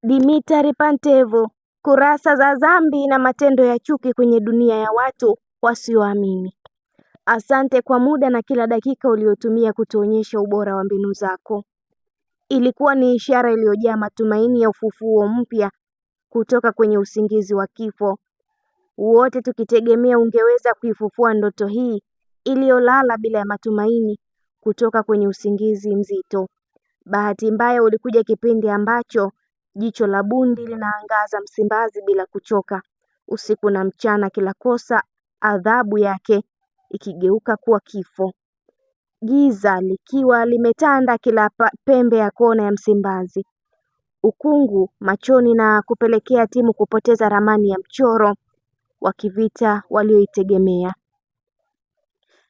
Dimitar Pantev, kurasa za dhambi na matendo ya chuki kwenye dunia ya watu wasioamini. Asante kwa muda na kila dakika uliotumia kutuonyesha ubora wa mbinu zako. Ilikuwa ni ishara iliyojaa matumaini ya ufufuo mpya kutoka kwenye usingizi wa kifo. Wote tukitegemea ungeweza kuifufua ndoto hii iliyolala bila ya matumaini kutoka kwenye usingizi mzito. Bahati mbaya ulikuja kipindi ambacho jicho la bundi linaangaza Msimbazi bila kuchoka. Usiku na mchana, kila kosa adhabu yake ikigeuka kuwa kifo. Giza likiwa limetanda kila pembe ya kona ya Msimbazi. Ukungu machoni na kupelekea timu kupoteza ramani ya mchoro wa kivita walioitegemea.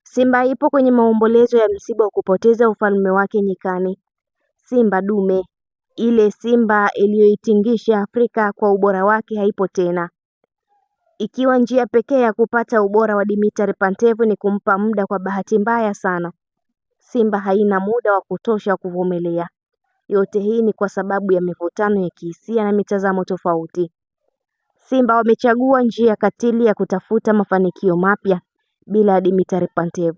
Simba ipo kwenye maombolezo ya msiba wa kupoteza ufalme wake nyikani. Simba dume, ile Simba iliyoitingisha Afrika kwa ubora wake, haipo tena. Ikiwa njia pekee ya kupata ubora wa Dimitar Pantev ni kumpa muda, kwa bahati mbaya sana Simba haina muda wa kutosha wa kuvumilia. Yote hii ni kwa sababu ya mivutano ya kihisia na mitazamo tofauti. Simba wamechagua njia katili ya kutafuta mafanikio mapya bila ya Dimitar Pantev.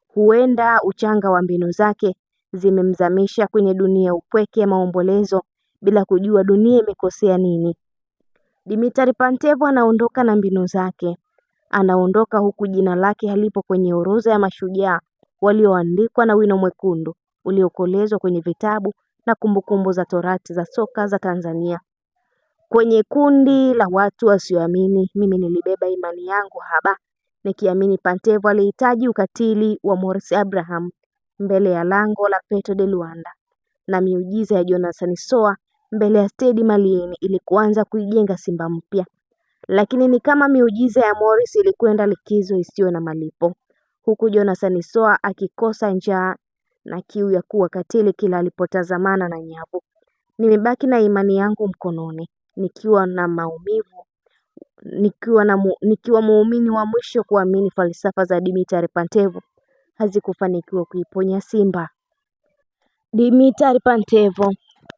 Huenda uchanga wa mbinu zake zimemzamisha kwenye dunia upweke ya maombolezo bila kujua dunia imekosea nini. Dimitar Pantev anaondoka na mbinu zake. Anaondoka huku jina lake halipo kwenye orodha ya mashujaa walioandikwa na wino mwekundu uliokolezwa kwenye vitabu na kumbukumbu za torati za soka za Tanzania. Kwenye kundi la watu wasioamini, mimi nilibeba imani yangu haba, nikiamini Pantev alihitaji ukatili wa Morris Abraham mbele ya lango la Petro de Luanda na miujiza ya Jonathan Soa mbele ya Stade Malien ili kuanza kuijenga Simba mpya. Lakini ni kama miujiza ya Morris ilikwenda likizo isiyo na malipo, huku Jonathan Soa akikosa njaa na kiu ya kuwa katili kila alipotazamana na nyavu. Nimebaki na imani yangu mkononi, nikiwa na maumivu, nikiwa muumini wa mwisho kuamini falsafa za Dimitar Pantev hazikufanikiwa kuiponya Simba. Dimitar Pantev,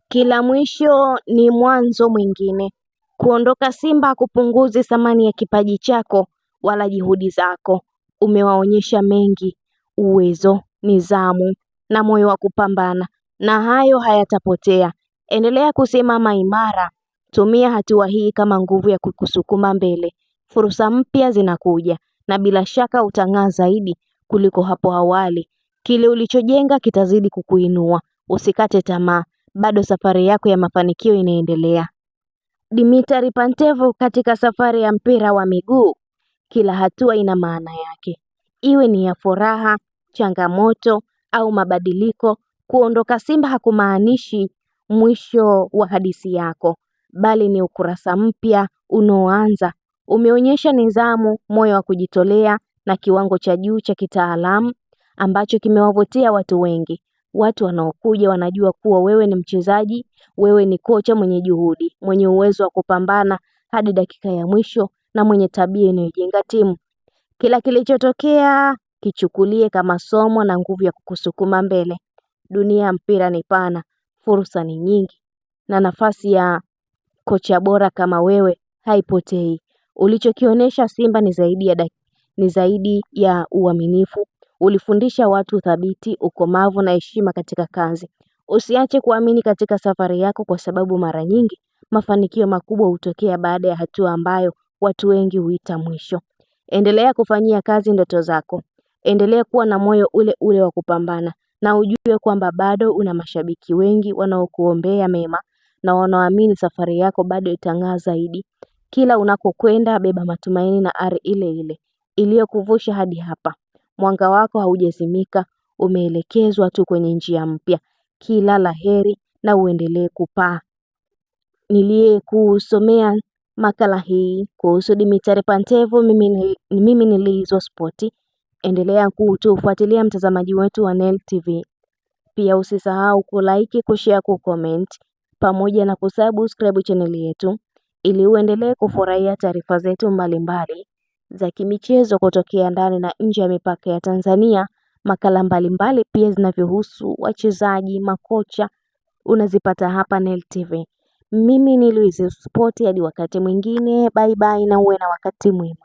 kila mwisho ni mwanzo mwingine. Kuondoka Simba hakupunguzi thamani ya kipaji chako wala juhudi zako. Umewaonyesha mengi, uwezo, nidhamu na moyo wa kupambana, na hayo hayatapotea. Endelea kusimama imara. Tumia hatua hii kama nguvu ya kukusukuma mbele. Fursa mpya zinakuja na bila shaka utang'aa zaidi kuliko hapo awali. Kile ulichojenga kitazidi kukuinua. Usikate tamaa, bado safari yako ya mafanikio inaendelea. Dimitar Pantev, katika safari ya mpira wa miguu, kila hatua ina maana yake. Iwe ni ya furaha, changamoto au mabadiliko, kuondoka Simba hakumaanishi mwisho wa hadithi yako, bali ni ukurasa mpya unaoanza. Umeonyesha nidhamu, moyo wa kujitolea na kiwango cha juu cha kitaalamu ambacho kimewavutia watu wengi. Watu wanaokuja wanajua kuwa wewe ni mchezaji, wewe ni kocha mwenye juhudi, mwenye uwezo wa kupambana hadi dakika ya mwisho na mwenye tabia inayojenga timu. Kila kilichotokea kichukulie kama somo na nguvu ya kukusukuma mbele. Dunia ya mpira ni pana, fursa ni nyingi, na nafasi ya kocha bora kama wewe haipotei. Ulichokionyesha Simba ni zaidi ya uaminifu. Ulifundisha watu thabiti, ukomavu na heshima katika kazi. Usiache kuamini katika safari yako, kwa sababu mara nyingi mafanikio makubwa hutokea baada ya hatua ambayo watu wengi huita mwisho. Endelea kufanyia kazi ndoto zako. Endelea kuwa na moyo ule ule wa kupambana, na ujue kwamba bado una mashabiki wengi wanaokuombea mema na wanaoamini safari yako bado itang'aa zaidi. Kila unakokwenda beba matumaini na ari ile ile iliyokuvusha hadi hapa. Mwanga wako haujazimika, umeelekezwa tu kwenye njia mpya. Kila laheri na uendelee kupaa. Niliyekusomea makala hii kuhusu Dimitar Pantev, mimi ni Lizo Spoti. Endelea kutufuatilia mtazamaji wetu wa Nile TV. Pia usisahau kulike, kushare, kucomment pamoja na kusubscribe channel yetu ili uendelee kufurahia taarifa zetu mbalimbali za kimichezo kutokea ndani na nje ya mipaka ya Tanzania. Makala mbalimbali pia zinavyohusu wachezaji, makocha, unazipata hapa Nile TV. Mimi ni Luizy Sport, hadi wakati mwingine, bye bye na uwe na wakati mwema.